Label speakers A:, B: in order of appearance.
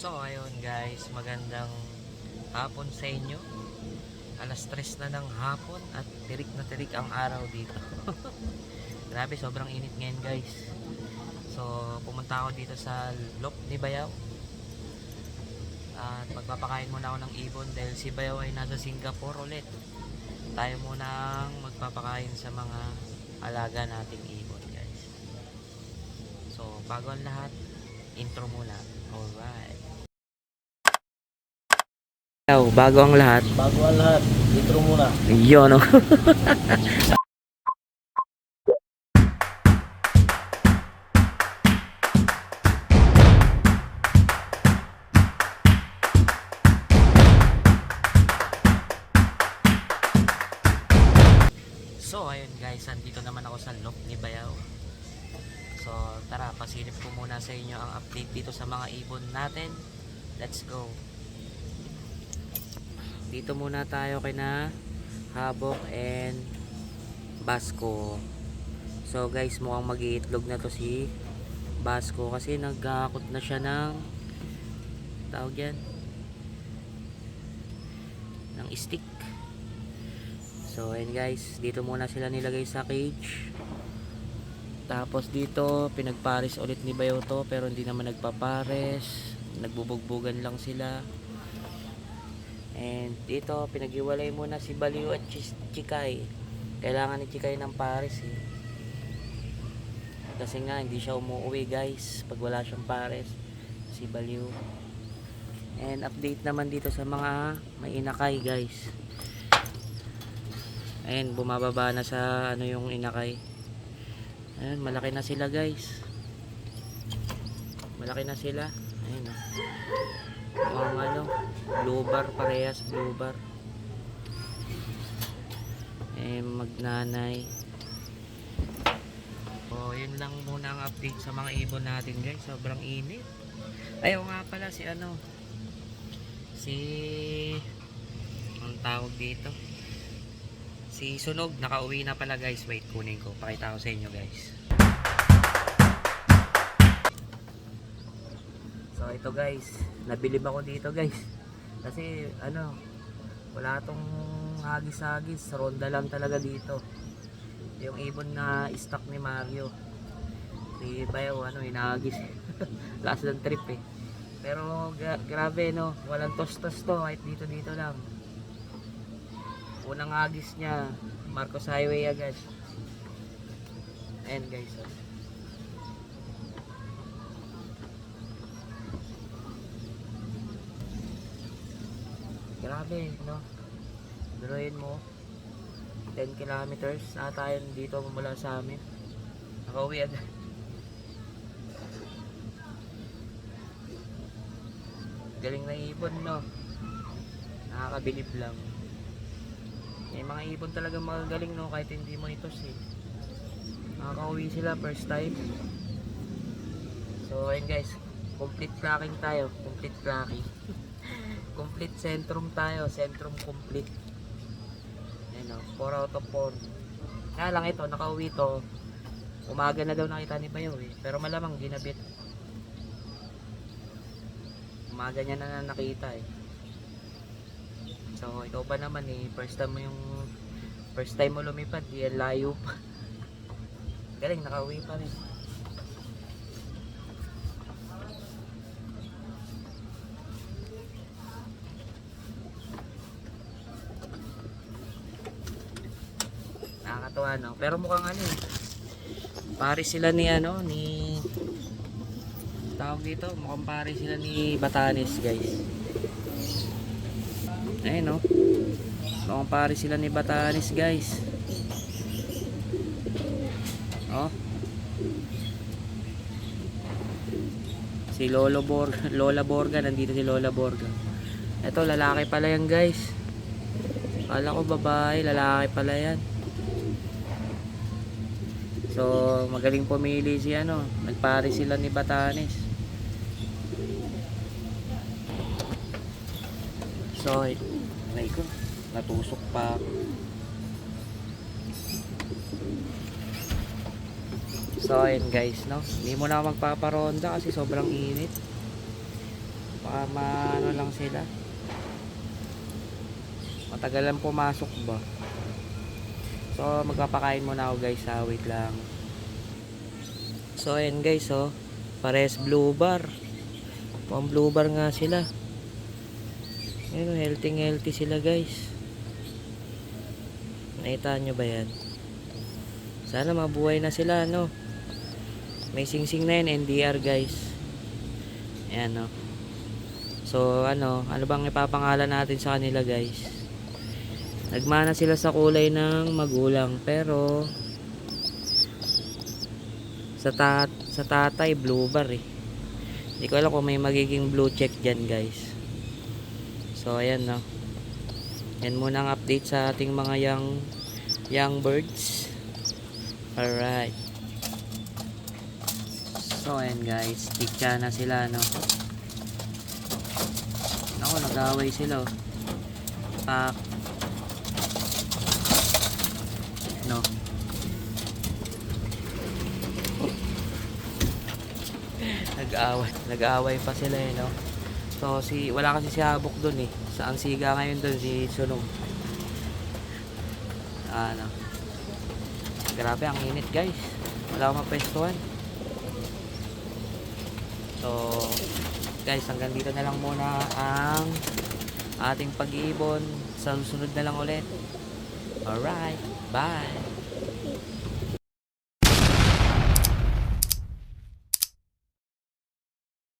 A: So ayun guys, magandang hapon sa inyo. Alas 3 na ng hapon at tirik na tirik ang araw dito. Grabe, sobrang init ngayon guys. So pumunta ako dito sa Lop ni Bayaw. At magpapakain muna ako ng ibon dahil si Bayaw ay nasa Singapore ulit. Tayo muna ang magpapakain sa mga alaga nating ibon guys. So bago ang lahat, intro muna. Alright. Bago ang lahat.
B: Bago ang lahat, intro muna.
A: Yun, no? So, ayun guys, andito naman ako sa Lop ni Bayaw. So, tara, pasilip ko muna sa inyo ang update dito sa mga ibon natin. Let's go. Dito muna tayo kay na Habok and Basco. So guys, mukhang mag-iitlog na to si Basco kasi nagkakot na siya ng tawag yan ng stick. So ayun guys, dito muna sila nilagay sa cage. Tapos dito pinagpares ulit ni Bayaw to, pero hindi naman nagpapares, nagbubugbugan lang sila. And dito pinaghiwalay muna si Baliw at Chikay. Kailangan ni Chikay ng pares eh. Kasi nga hindi siya umuwi guys pag wala siyang pares, si Baliw. And update naman dito sa mga may inakay guys. Ayan, bumababa na sa ano yung inakay. Ayan, malaki na sila guys. Malaki na sila. Ayan o. Ang ano, blue bar, parehas blue bar. Magnanay. O, yun lang muna ang update sa mga ibon natin guys. Sobrang init. Ayaw nga pala si ano, si ang tawag dito, si Sunog, nakauwi na pala guys. Wait, kunin ko, pakita ko sa inyo guys. So ito guys, nabilib ako dito guys. Kasi ano, wala tong hagis-hagis, ronda lang talaga dito. Yung ibon na stock ni Mario. Si Bayaw ano, hinahagis. Last ng trip eh. Pero grabe no, walang tostos to, kahit dito lang. Unang hagis niya, Marcos Highway agad. Ayan guys. Oh. Grabe, no? Duruin mo 10 kilometers na tayo dito mula sa amin. Nakauwi agad. Galing na ibon, no? Nakakabilib lang. May mga ibon talaga magagaling, no? Kahit hindi mo ito eh. Nakakauwi sila first time. So ayun guys, complete tracking tayo. Complete tracking. Complete centrum tayo, centrum complete. Ayan o, 4 out of 4. Kaya lang ito, nakauwi to. Umaga na daw nakita ni Bayaw eh. Pero malamang ginabit. Umaga niya na nakita eh. So ikaw pa naman eh, first time mo lumipad, yan layo pa. Galing, nakauwi pa rin. Nakakatuwa no, pero mukhang ano eh, pare sila ni ano, ni tawag dito, mukhang pare sila ni Batanes guys. Ayun no, mukhang pare sila ni Batanes guys. Oh, si Lola Borga, nandito si Lola Borga. Ito lalaki pala yan guys. Kala ko babae, lalaki pala yan. So magaling pumili si ano, nagpare sila ni Batanes. So ay ko, natusok pa ako. So ayun guys, no, hindi mo na magpaparonda kasi sobrang init. Baka maano lang sila. Matagalan pumasok ba? So magpapakain muna ako guys, wait lang. So ayan guys, oh, pares blue bar. Pang blue bar nga sila. Ayun, healthy sila guys. Nakita nyo ba yan? Sana mabuhay na sila, no? May singsing na yun, NDR guys. Ayan, no? So ano bang ipapangalan natin sa kanila guys? Nagmana sila sa kulay ng magulang, pero sa tatay blue bar eh. Hindi ko alam kung may magiging blue check dyan guys. So ayan, no. Yan muna ang update sa ating mga young birds. Alright. So ayan guys, tikya na sila, no. Ako, nag-away sila, oh. Pak. No. Nag-away pa sila, eh, no. So wala kasi si Habok doon eh. Ang siga ngayon doon si Sunog. Ano. Grabe ang init guys. Wala akong mapwestuhan. So guys, hanggang dito na lang muna ang ating pag-iibon. Sa susunod na lang ulit. Alright, bye.